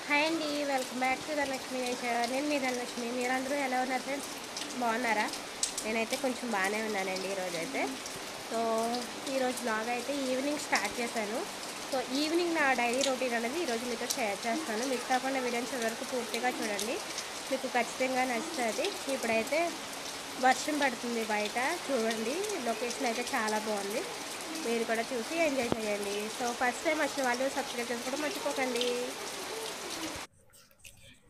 Hi అండి, welcome back to Dhanalakshmi nature. నేను మీ ధనలక్ష్మి. మీరందరూ ఎలా ఉన్నారు ఫ్రెండ్స్? బాగున్నారా? నేనైతే కొంచెం బాగానే ఉన్నానండి ఈరోజు అయితే. సో ఈరోజు బ్లాగ్ అయితే ఈవినింగ్ స్టార్ట్ చేశాను. సో ఈవినింగ్ నా డైలీ రొటీన్ అనేది ఈరోజు మీతో షేర్ చేస్తాను. మీకు కాకుండా వీడియోని చివరికి పూర్తిగా చూడండి, మీకు ఖచ్చితంగా నచ్చుతుంది. ఇప్పుడైతే వర్షం పడుతుంది బయట, చూడండి. లొకేషన్ అయితే చాలా బాగుంది, మీరు కూడా చూసి ఎంజాయ్ చేయండి. సో ఫస్ట్ టైం వచ్చిన వాళ్ళు సబ్స్క్రైబ్ చేసుకోవడం మర్చిపోకండి.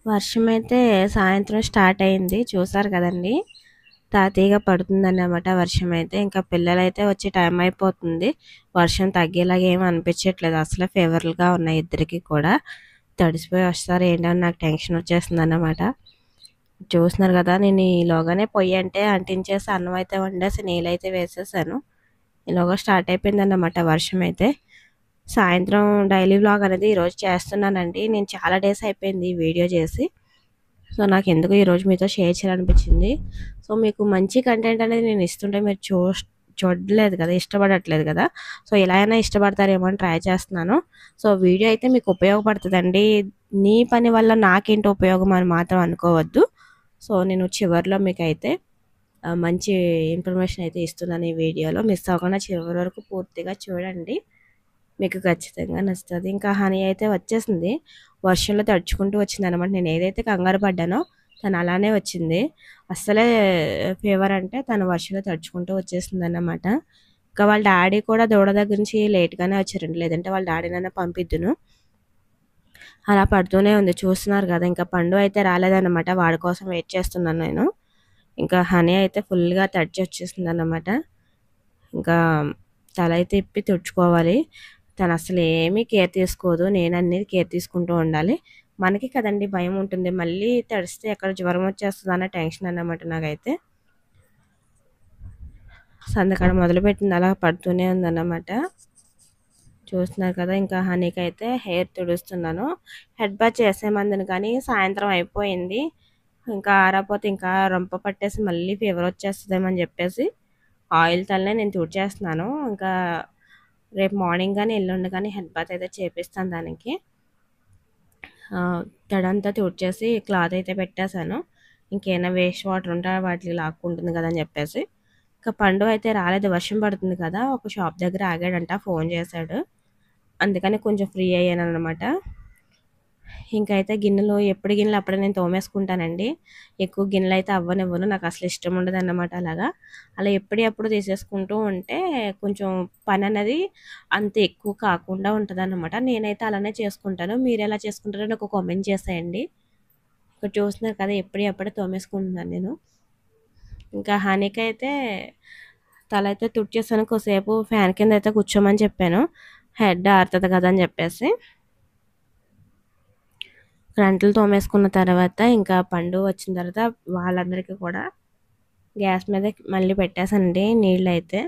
వర్షం అయితే సాయంత్రం స్టార్ట్ అయింది, చూసారు కదండి. తాతీగా పడుతుందన్నమాట వర్షం అయితే. ఇంకా పిల్లలైతే వచ్చి టైం అయిపోతుంది, వర్షం తగ్గేలాగా ఏమి అనిపించట్లేదు అసలు. ఫేవర్గా ఉన్నాయి ఇద్దరికి కూడా. తడిసిపోయి వస్తారు ఏంటని నాకు టెన్షన్ వచ్చేస్తుంది అన్నమాట. చూస్తున్నారు కదా, నేను ఈలోగానే పొయ్యి అంటే అంటించేసి అన్నం అయితే వండేసి నీళ్ళైతే వేసేసాను. ఈలోగా స్టార్ట్ అయిపోయిందన్నమాట వర్షం అయితే. సాయంత్రం డైలీ వ్లాగ్ అనేది ఈరోజు చేస్తున్నానండి. నేను చాలా డేస్ అయిపోయింది ఈ వీడియో చేసి. సో నాకు ఎందుకు ఈరోజు మీతో షేర్ చేయాలనిపించింది. సో మీకు మంచి కంటెంట్ అనేది నేను ఇస్తుంటే మీరు చూడలేదు కదా, ఇష్టపడట్లేదు కదా. సో ఇలా అయినా ఇష్టపడతారేమో అని ట్రై చేస్తున్నాను. సో వీడియో అయితే మీకు ఉపయోగపడుతుందండి. నీ పని వల్ల నాకేంటి ఉపయోగం అని మాత్రం అనుకోవద్దు. సో నేను చివరిలో మీకు అయితే మంచి ఇన్ఫర్మేషన్ అయితే ఇస్తున్నాను ఈ వీడియోలో. మిస్ అవ్వకుండా చివరి వరకు పూర్తిగా చూడండి, మీకు ఖచ్చితంగా నచ్చుతుంది. ఇంకా హనీ అయితే వచ్చేసింది, వర్షంలో తడుచుకుంటూ వచ్చింది అనమాట. నేను ఏదైతే కంగారు పడ్డానో తను అలానే వచ్చింది. అస్సలే ఫీవర్ అంటే తను వర్షంలో తడుచుకుంటూ వచ్చేసింది అన్నమాట. ఇంకా వాళ్ళ డాడీ కూడా దూడ దగ్గర నుంచి లేట్గానే వచ్చారండి, లేదంటే వాళ్ళ డాడీనైనా పంపిద్దును. అలా పడుతూనే ఉంది, చూస్తున్నారు కదా. ఇంకా పండు అయితే రాలేదన్నమాట, వాడి కోసం వెయిట్ చేస్తున్నాను నేను. ఇంకా హనీ అయితే ఫుల్గా తడిచి వచ్చేసింది అన్నమాట. ఇంకా తల అయితే ఇప్పి తుడుచుకోవాలి. తను అసలు ఏమీ కేర్ తీసుకోదు, నేను అనేది కేర్ తీసుకుంటూ ఉండాలి. మనకి కదండి భయం ఉంటుంది, మళ్ళీ తడిస్తే ఎక్కడ జ్వరం వచ్చేస్తుంది అన్న టెన్షన్ అన్నమాట నాకైతే. సందకాడ మొదలుపెట్టింది, అలా పడుతూనే ఉందన్నమాట. చూస్తున్నారు కదా. ఇంకా హనీకి అయితే హెయిర్ తుడుస్తున్నాను. హెడ్ బాత్ చేసేమందును కానీ సాయంత్రం అయిపోయింది. ఇంకా ఆరపోతే ఇంకా రొంప పట్టేసి మళ్ళీ ఫీవర్ వచ్చేస్తుందేమని చెప్పేసి ఆయిల్ తల్లనే నేను తుడిచేస్తున్నాను. ఇంకా రేపు మార్నింగ్ కానీ ఎల్లుండి కానీ హెడ్ బాత్ అయితే చేపిస్తాను దానికి. తడంతా తుడిచేసి క్లాత్ అయితే పెట్టేశాను. ఇంకేమైనా వేస్ట్ వాటర్ ఉంటే వాటికి లాక్కుంటుంది కదా అని చెప్పేసి. ఇంకా పండు అయితే రాలేదు, వర్షం పడుతుంది కదా. ఒక షాప్ దగ్గర ఆగాడంట, ఫోన్ చేశాడు, అందుకని కొంచెం ఫ్రీ అయ్యాను అనమాట. ఇంకైతే గిన్నెలు ఎప్పుడు గిన్నెలు అప్పుడే నేను తోమేసుకుంటానండి. ఎక్కువ గిన్నెలు అయితే అవ్వనివ్వను, నాకు అసలు ఇష్టం ఉండదు అన్నమాట. అలా ఎప్పుడు తీసేసుకుంటూ ఉంటే కొంచెం పని అనేది అంత ఎక్కువ కాకుండా ఉంటుంది అన్నమాట. నేనైతే అలానే చేసుకుంటాను, మీరు ఎలా చేసుకుంటారో నాకు కామెంట్ చేసేయండి. ఇక్కడ చూస్తున్నారు కదా, ఎప్పుడే తోమేసుకుంటున్నాను నేను. ఇంకా హనీకి అయితే తల అయితే తుడిచేసాను, కొద్దిసేపు ఫ్యాన్ కింద అయితే కూర్చోమని చెప్పాను, హెడ్ ఆరుతుంది కదా అని చెప్పేసి. గంటలు తోమేసుకున్న తర్వాత ఇంకా పండు వచ్చిన తర్వాత వాళ్ళందరికీ కూడా గ్యాస్ మీద మళ్ళీ పెట్టేసానండి నీళ్ళు అయితే.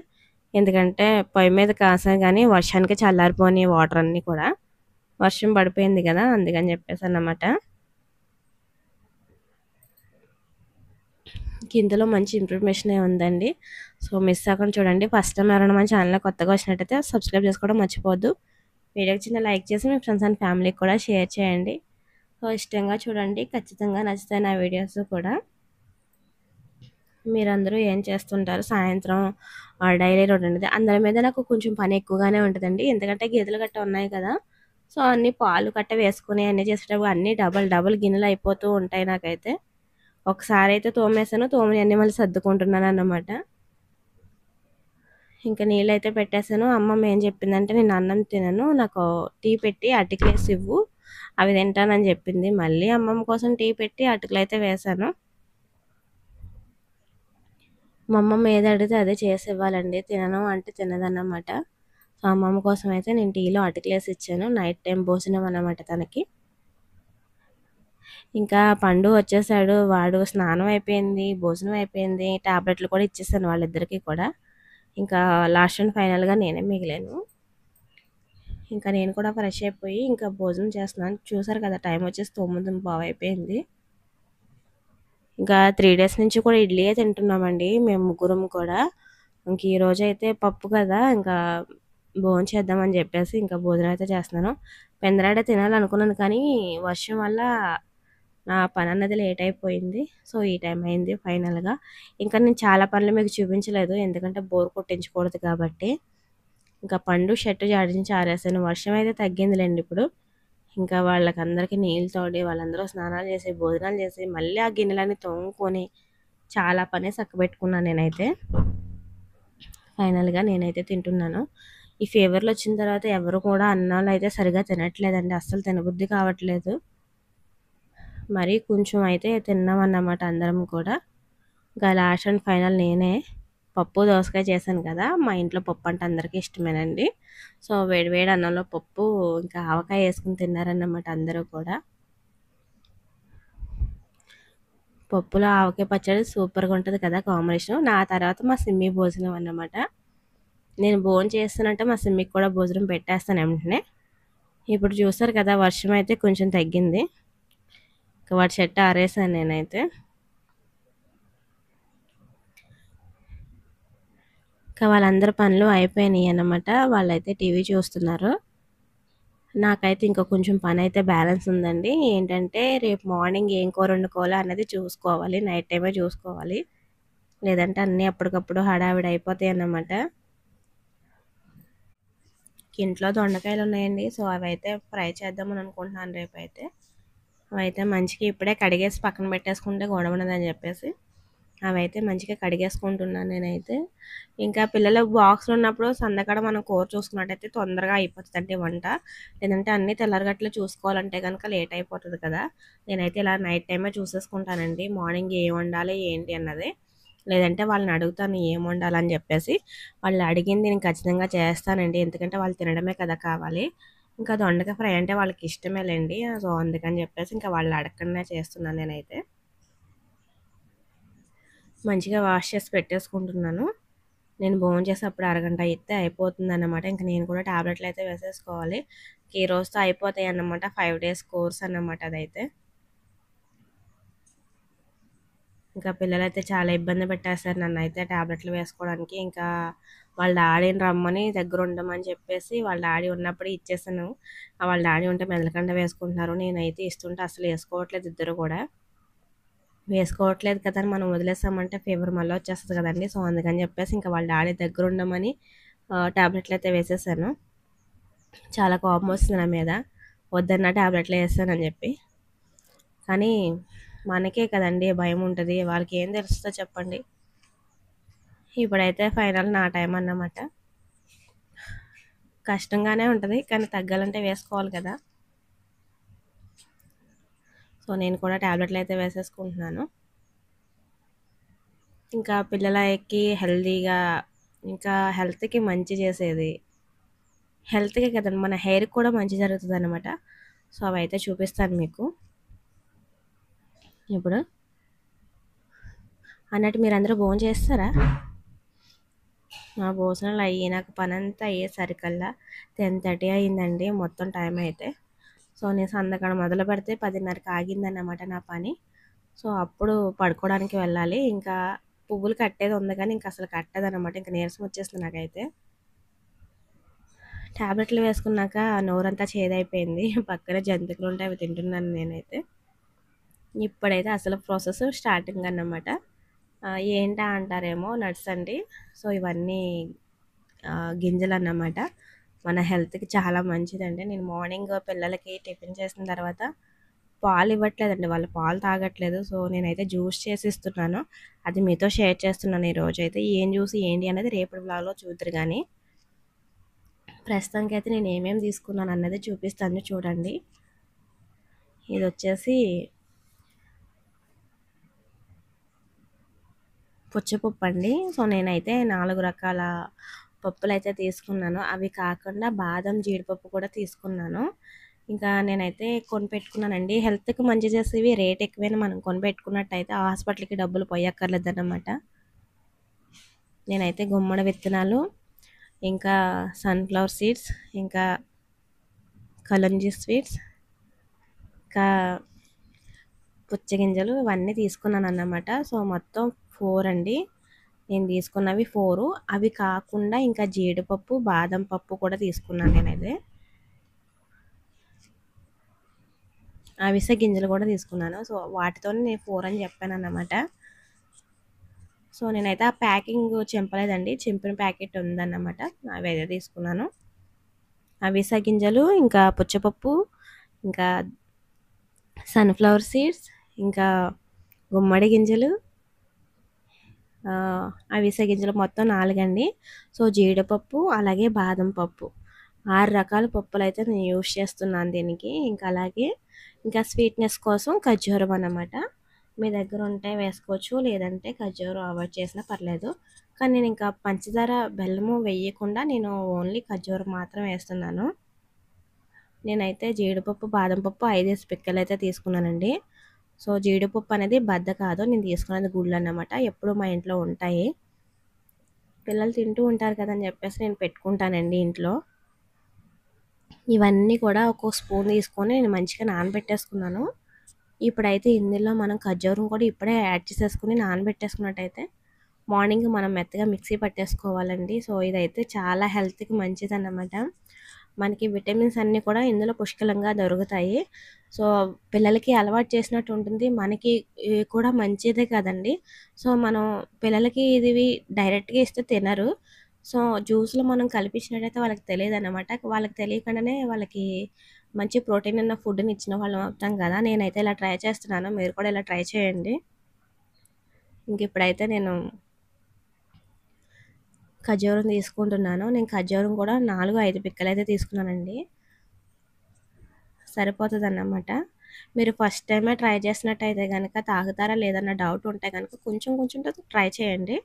ఎందుకంటే పొయ్యి మీద కాసాను కానీ వర్షానికి చల్లారిపోని వాటర్ అన్నీ కూడా. వర్షం పడిపోయింది కదా, అందుకని చెప్పేసి అన్నమాట. ఇందులో మంచి ఇన్ఫర్మేషన్ ఉందండి, సో మిస్ అవ్వకుండా చూడండి. ఫస్ట్ టైం ఎవరైనా మన ఛానల్ కొత్తగా వచ్చినట్టయితే సబ్స్క్రైబ్ చేసుకోవడం మర్చిపోవద్దు. వీడియోకి చిన్న లైక్ చేసి మీ ఫ్రెండ్స్ అండ్ ఫ్యామిలీకి కూడా షేర్ చేయండి. సో ఇష్టంగా చూడండి, ఖచ్చితంగా నచ్చుతాయి నా వీడియోస్ కూడా. మీరందరూ ఏం చేస్తుంటారు సాయంత్రం డైలీ రొటీన్ అనేది? అందరి మీద నాకు కొంచెం పని ఎక్కువగానే ఉంటుందండి, ఎందుకంటే గేదెలు గట్ట ఉన్నాయి కదా. సో అన్ని పాలు కట్ట వేసుకుని అన్నీ చేసేటప్పుడు అన్నీ డబల్ గిన్నెలు అయిపోతూ ఉంటాయి నాకైతే. ఒకసారి అయితే తోమేసాను, తోమని అన్నీ మళ్ళీ సర్దుకుంటున్నాను అన్నమాట. ఇంకా నీళ్ళు అయితే పెట్టేశాను. అమ్మమ్మ ఏం చెప్పిందంటే, నేను అన్నం తినను, నాకు టీ పెట్టి అటుకులేసి ఇవ్వు, అవి తింటానని చెప్పింది. మళ్ళీ అమ్మమ్మ కోసం టీ పెట్టి అటుకులు అయితే వేశాను. మా అమ్మమ్మ ఏది అడిగితే అదే చేసి ఇవ్వాలండి, తినను అంటే తినదన్నమాట. సో అమ్మమ్మ కోసం అయితే నేను టీలో అటుకులేసి ఇచ్చాను, నైట్ టైం భోజనం అన్నమాట తనకి. ఇంకా పండు వచ్చేసాడు, వాడు స్నానం అయిపోయింది, భోజనం అయిపోయింది, టాబ్లెట్లు కూడా ఇచ్చేసాను వాళ్ళిద్దరికీ కూడా. ఇంకా లాస్ట్ అండ్ ఫైనల్గా నేనే మిగిలాను. ఇంకా నేను కూడా ఫ్రెష్ అయిపోయి ఇంకా భోజనం చేస్తున్నాను. చూసారు కదా, టైం వచ్చేసి 9:15 అయిపోయింది. ఇంకా 3 డేస్ నుంచి కూడా ఇడ్లీయే తింటున్నామండి మేము ముగ్గురం కూడా. ఇంక ఈరోజు అయితే పప్పు కదా, ఇంకా భోంచేద్దామని చెప్పేసి ఇంకా భోజనం అయితే చేస్తున్నాను. పెందలాడే తినాలనుకున్నాను కానీ వర్షం వల్ల నా పని అన్నది లేట్ అయిపోయింది. సో ఈ టైం అయింది ఫైనల్గా. ఇంకా నేను చాలా పనులు మీకు చూపించలేదు ఎందుకంటే బోర్ కొట్టించకూడదు కాబట్టి. ఇంకా పండు షర్టు జాడించి ఆరేసాను. వర్షం అయితే తగ్గిందిలేండి ఇప్పుడు. ఇంకా వాళ్ళకందరికీ నీళ్ళు తోడి వాళ్ళందరూ స్నానాలు చేసి భోజనాలు చేసి మళ్ళీ ఆ గిన్నెలన్నీ తోముకొని చాలా పని చక్కబెట్టుకున్నాను నేనైతే. ఫైనల్గా నేనైతే తింటున్నాను. ఈ ఫీవర్లు వచ్చిన తర్వాత ఎవరు కూడా అన్నాలు అయితే సరిగా తినట్లేదండి. అస్సలు తినబుద్ధి కావట్లేదు. మరి కొంచెం అయితే తిన్నామన్నమాట అందరం కూడా. ఇంకా లాస్ట్ అండ్ ఫైనల్ నేనే పప్పు దోసకాయ చేశాను కదా, మా ఇంట్లో పప్పు అంటే అందరికీ ఇష్టమేనండి. సో వేడి వేడి అన్నంలో పప్పు ఇంకా ఆవకాయ వేసుకుని తిన్నారన్నమాట అందరూ కూడా. పప్పులో ఆవకాయ పచ్చడి సూపర్గా ఉంటుంది కదా కాంబినేషన్. నా తర్వాత మా సిమ్మి భోజనం అన్నమాట. నేను భోజనం చేస్తానంటే మా సిమ్మికి కూడా భోజనం పెట్టేస్తాను వెంటనే. ఇప్పుడు చూసారు కదా వర్షం అయితే కొంచెం తగ్గింది. ఇంకా వాటి చెట్టు ఆరేసాను నేనైతే. ఇంకా వాళ్ళందరి పనులు అయిపోయినాయి అన్నమాట. వాళ్ళైతే టీవీ చూస్తున్నారు. నాకైతే ఇంకా కొంచెం పని అయితే బ్యాలెన్స్ ఉందండి. ఏంటంటే రేపు మార్నింగ్ ఏం కూర వండుకోవాలో అన్నది చూసుకోవాలి. నైట్ టైమే చూసుకోవాలి. లేదంటే అన్నీ అప్పటికప్పుడు హడావిడి అయిపోతాయి అన్నమాట. ఇంట్లో దొండకాయలు ఉన్నాయండి. సో అవైతే ఫ్రై చేద్దామని అనుకుంటున్నాను రేపైతే. అవైతే మంచిగా ఇప్పుడే కడిగేసి పక్కన పెట్టేసుకుంటే గొడవనదని చెప్పేసి అవైతే మంచిగా కడిగేసుకుంటున్నాను నేనైతే. ఇంకా పిల్లలు బాక్స్లో ఉన్నప్పుడు సందకాడ మనం కూర చూసుకున్నట్టయితే తొందరగా అయిపోతుందండి వంట. లేదంటే అన్నీ తెల్లరగట్లు చూసుకోవాలంటే కనుక లేట్ అయిపోతుంది కదా. నేనైతే ఇలా నైట్ టైమే చూసేసుకుంటానండి మార్నింగ్ ఏం వండాలి ఏంటి అన్నది. లేదంటే వాళ్ళని అడుగుతాను ఏం వండాలని చెప్పేసి. వాళ్ళు అడిగింది నేను ఖచ్చితంగా చేస్తానండి. ఎందుకంటే వాళ్ళు తినడమే కదా కావాలి. ఇంకా దొండకాయ ఫ్రై అంటే వాళ్ళకి ఇష్టమేలేండి. సో అందుకని చెప్పేసి ఇంకా వాళ్ళు అడగకుండా చేస్తున్నాను నేనైతే. మంచిగా వాష్ చేసి పెట్టేసుకుంటున్నాను. నేను భోంచేసి అప్పుడు అరగంట అయితే అయిపోతుందన్నమాట. ఇంక నేను కూడా టాబ్లెట్లు అయితే వేసేసుకోవాలి. ఈ రోజుతో అయిపోతాయి అన్నమాట. 5 డేస్ కోర్స్ అన్నమాట అదైతే. ఇంకా పిల్లలైతే చాలా ఇబ్బంది పెట్టేస్తారు నన్నైతే టాబ్లెట్లు వేసుకోవడానికి. ఇంకా వాళ్ళ డాడీని రమ్మని దగ్గర ఉండమని చెప్పేసి వాళ్ళ డాడీ ఉన్నప్పుడు ఇచ్చేసాను. వాళ్ళ డాడీ ఉంటే మెదలకుండా వేసుకుంటున్నారు. నేనైతే ఇస్తుంటే అసలు వేసుకోవట్లేదు ఇద్దరు కూడా. వేసుకోవట్లేదు కదా అని మనం వదిలేసామంటే ఫీవర్ మళ్ళీ వచ్చేస్తుంది కదండి. సో అందుకని చెప్పేసి ఇంకా వాళ్ళ డాడీ దగ్గర ఉండమని టాబ్లెట్లు అయితే వేసేసాను. చాలా కోపం వస్తుంది నా మీద. వద్దన్న టాబ్లెట్లు వేస్తానని చెప్పి. కానీ మనకే కదండి భయం ఉంటుంది. వాళ్ళకి ఏం తెలుస్తుందో చెప్పండి. ఇప్పుడైతే ఫైనల్ నా టైం అన్నమాట. కష్టంగానే ఉంటుంది కానీ తగ్గాలంటే వేసుకోవాలి కదా. సో నేను కూడా టాబ్లెట్లు అయితే వేసేసుకుంటున్నాను. ఇంకా పిల్లలకి హెల్తీగా ఇంకా హెల్త్కి మంచి చేసేది హెల్త్కే కదండి, మన హెయిర్కి కూడా మంచి జరుగుతుంది అనమాట. సో అవైతే చూపిస్తాను మీకు ఇప్పుడు. అన్నట్టు మీరు అందరూ భోజనం చేస్తారా? నా భోజనాలు అయ్యి నాకు పని అంతా అయ్యేసరికల్లా 10:30 అయిందండి మొత్తం టైం అయితే. సో నేను సందకాడ మొదలు పెడితే 10:30కి ఆగిందన్నమాట నా పని. సో అప్పుడు పడుకోవడానికి వెళ్ళాలి. ఇంకా పువ్వులు కట్టేది ఉంది కానీ ఇంకా అసలు కట్టదనమాట. ఇంకా నీరసం వచ్చేస్తుంది నాకైతే. టాబ్లెట్లు వేసుకున్నాక నోరంతా చేదైపోయింది. పక్కన జంతికలు ఉంటే అవి తింటున్నాను నేనైతే. ఇప్పుడైతే అసలు ప్రాసెస్ స్టార్టింగ్ అన్నమాట. ఏంటా అంటారేమో నట్స్ అండి. సో ఇవన్నీ గింజలు అన్నమాట. మన హెల్త్కి చాలా మంచిదండి. నేను మార్నింగ్ పిల్లలకి టిఫిన్ చేసిన తర్వాత పాలు ఇవ్వట్లేదండి. వాళ్ళు పాలు తాగట్లేదు. సో నేనైతే జ్యూస్ చేసి ఇస్తున్నాను. అది మీతో షేర్ చేస్తున్నాను ఈరోజు అయితే. ఏం జ్యూస్ ఏంటి అనేది రేపటి బ్లాగ్లో చూద్దరు కానీ ప్రస్తుతానికైతే నేను ఏమేమి తీసుకున్నాను అన్నది చూపిస్తాను చూడండి. ఇది వచ్చేసి పుచ్చపప్పు అండి. సో నేనైతే 4 రకాల పప్పులు అయితే తీసుకున్నాను. అవి కాకుండా బాదం జీడిపప్పు కూడా తీసుకున్నాను. ఇంకా నేనైతే కొనిపెట్టుకున్నానండి. హెల్త్కి మంచి చేసేవి రేట్ ఎక్కువైనా మనం కొనిపెట్టుకున్నట్టయితే హాస్పిటల్కి డబ్బులు పోయక్కర్లేదన్నమాట. నేనైతే గుమ్మడి విత్తనాలు, ఇంకా సన్ఫ్లవర్ సీడ్స్, ఇంకా కలంజీ స్వీట్స్, ఇంకా పుచ్చగింజలు ఇవన్నీ తీసుకున్నాను అన్నమాట. సో మొత్తం 4 అండి. నేను తీసుకున్నవి 4. అవి కాకుండా ఇంకా జీడిపప్పు, బాదం పప్పు కూడా తీసుకున్నాను నేనైతే. అవిసె గింజలు కూడా తీసుకున్నాను. సో వాటితోనే నేను 4 అని చెప్పానన్నమాట. సో నేనైతే ఆ ప్యాకింగ్ చింపలేదండి, చింపిన ప్యాకెట్ ఉందన్నమాట, అవైతే తీసుకున్నాను. అవిసె గింజలు, ఇంకా పుచ్చపప్పు, ఇంకా సన్ఫ్లవర్ సీడ్స్, ఇంకా గుమ్మడి గింజలు, అవిసె గింజలు మొత్తం 4 అండి. సో జీడిపప్పు, అలాగే బాదం పప్పు, 6 రకాల పప్పులు అయితే నేను యూస్ చేస్తున్నాను దీనికి. ఇంకా అలాగే ఇంకా స్వీట్నెస్ కోసం ఖర్జూరం అన్నమాట. మీ దగ్గర ఉంటే వేసుకోవచ్చు, లేదంటే ఖర్జూరం అవాయిడ్ చేసినా పర్లేదు. కానీ నేను ఇంకా పంచదార బెల్లము వేయకుండా నేను ఓన్లీ ఖర్జూరం మాత్రం వేస్తున్నాను. నేనైతే జీడిపప్పు, బాదం పప్పు 5 పిక్కలు అయితే తీసుకున్నానండి. సో జీడిపప్పు అనేది బద్ద కాదు, నేను తీసుకున్నది గుళ్ళు అన్నమాట, ఎప్పుడు మా ఇంట్లో ఉంటాయి. పిల్లలు తింటూ ఉంటారు కదని చెప్పేసి నేను పెట్టుకుంటానండి ఇంట్లో. ఇవన్నీ కూడా ఒక స్పూన్ తీసుకొని నేను మంచిగా నానబెట్టేసుకున్నాను. ఇప్పుడైతే ఇందులో మనం ఖర్జూరం కూడా ఇప్పుడే యాడ్ చేసేసుకుని నానబెట్టేసుకున్నట్టయితే మార్నింగ్ మనం మెత్తగా మిక్సీ పట్టేసుకోవాలండి. సో ఇదైతే చాలా హెల్త్కి మంచిది అన్నమాట. మనకి విటమిన్స్ అన్నీ కూడా ఇందులో పుష్కలంగా దొరుకుతాయి. సో పిల్లలకి అలవాటు చేసినట్టు ఉంటుంది, మనకి కూడా మంచిదే కదండి. సో మనం పిల్లలకి ఇది డైరెక్ట్గా ఇస్తే తినరు. సో జ్యూస్లో మనం కలిపించినట్టయితే వాళ్ళకి తెలియదు అన్నమాట. వాళ్ళకి తెలియకుండానే వాళ్ళకి మంచి ప్రోటీన్ ఉన్న ఫుడ్ని ఇచ్చిన వాళ్ళం అవుతాం కదా. నేనైతే ఇలా ట్రై చేస్తున్నాను, మీరు కూడా ఇలా ట్రై చేయండి. ఇంక ఇప్పుడైతే నేను ఖర్జూరం తీసుకుంటున్నాను. నేను ఖర్జూరం కూడా 4-5 పిక్కలు అయితే తీసుకున్నానండి, సరిపోతుంది అన్నమాట. మీరు ఫస్ట్ టైమే ట్రై చేసినట్టయితే కనుక తాగుతారా లేదన్న డౌట్ ఉంటే కనుక కొంచెం కొంచెం ట్రై చేయండి.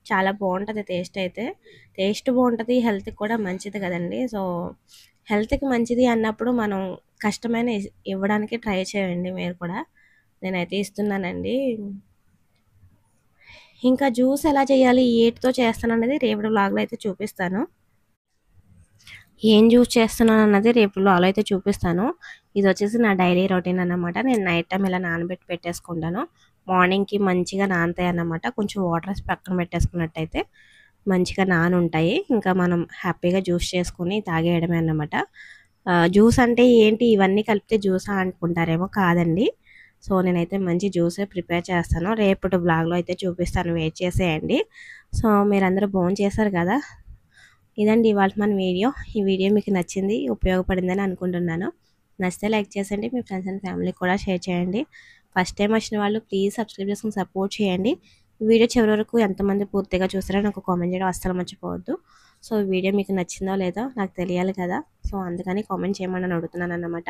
చాలా బాగుంటుంది టేస్ట్ అయితే. టేస్ట్ బాగుంటుంది, హెల్త్కి కూడా మంచిది కదండి. సో హెల్త్కి మంచిది అన్నప్పుడు మనం కష్టమైన ఇవ్వడానికి ట్రై చేయండి మీరు కూడా. నేనైతే ఇస్తున్నానండి. ఇంకా జ్యూస్ ఎలా చేయాలి, ఏటితో చేస్తాను అనేది రేపటి వ్లాగ్లో అయితే చూపిస్తాను. ఏం జ్యూస్ చేస్తున్నాను అన్నది రేపు వ్లాగ్లో అయితే చూపిస్తాను. ఇది వచ్చేసి నా డైలీ రొటీన్ అన్నమాట. నేను నైట్ టైం ఇలా నానబెట్టి పెట్టేసుకుంటాను, మార్నింగ్కి మంచిగా నానతాయి అన్నమాట. కొంచెం వాటర్ వేసి పక్కన పెట్టేసుకున్నట్టయితే మంచిగా నానుంటాయి. ఇంకా మనం హ్యాపీగా జ్యూస్ చేసుకుని తాగేయడమే అన్నమాట. జ్యూస్ అంటే ఏంటి, ఇవన్నీ కలిపితే జ్యూసా అనుకుంటారేమో, కాదండి. సో నేనైతే మంచి జ్యూసే ప్రిపేర్ చేస్తాను, రేపటి బ్లాగ్లో అయితే చూపిస్తాను, వెయిట్ చేసేయండి. సో మీరందరూ భోంచేశారు కదా. ఇదండి ఇవాళ మన వీడియో. ఈ వీడియో మీకు నచ్చింది, ఉపయోగపడిందని అనుకుంటున్నాను. నచ్చితే లైక్ చేయండి, మీ ఫ్రెండ్స్ అండ్ ఫ్యామిలీకి కూడా షేర్ చేయండి. ఫస్ట్ టైం వచ్చిన వాళ్ళు ప్లీజ్ సబ్స్క్రైబ్ చేసుకుని సపోర్ట్ చేయండి. ఈ వీడియో చివరి వరకు ఎంతమంది పూర్తిగా చూసారో నాకు కామెంట్ చేయడం అస్సలు మర్చిపోవద్దు. సో ఈ వీడియో మీకు నచ్చిందో లేదో నాకు తెలియాలి కదా. సో అందుకని కామెంట్ చేయమని అడుగుతున్నాను అన్నమాట.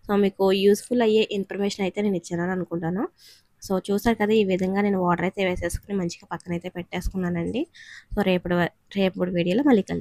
సో మీకు యూస్ఫుల్ అయ్యే ఇన్ఫర్మేషన్ అయితే నేను ఇచ్చానని అనుకుంటాను. సో చూసారు కదా, ఈ విధంగా నేను వాటర్ అయితే వేసేసుకుని మంచిగా పక్కనైతే పెట్టేసుకున్నానండి. సో రేపటి వీడియోలో మళ్ళీ కలుద్దాం.